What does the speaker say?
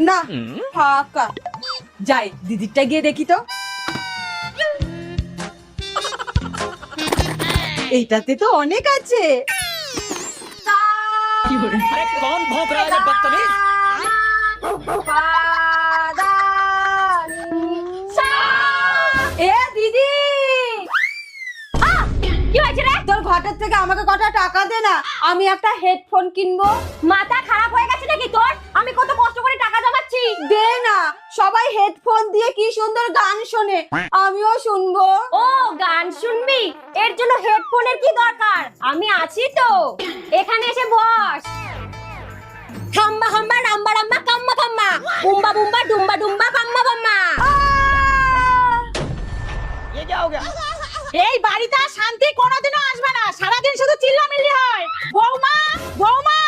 না ফাঁকা। যাই দিদিরটা গিয়ে দেখি তো। এইটাতে তো অনেক আছে। अरे कौन भौंक रहा है रे बदतमीज? এ দিদি, কি হয়েছে রে? তোর ঘরের থেকে আমাকে কটা টাকা দে না, আমি একটা হেডফোন কিনবো। মাথা খারাপ হয়ে গেছে নাকি তোর? আমি কত কষ্ট করে টাকা জমাচ্ছি। দে না, সবাই হেডফোন দিয়ে কি সুন্দর গান শোনে, আমিও শুনবো। ও গান শুনবি? এর জন্য হেডফোনের কি দরকার? আমি আছি তো, এখানে এসে বস। খাম্বা খাম্বা রাম্বা রাম্বা কাম্মা কাম্মা, বুম্বা বুম্বা ডুম্বা ডুম্বা কাম্মা কাম্মা। ये क्या हो गया? এই বাড়িতে শান্তি কোনোদিনও আসবে না, সারাদিন শুধু চিল্লামিল্লি হয়। বৌমা বৌমা,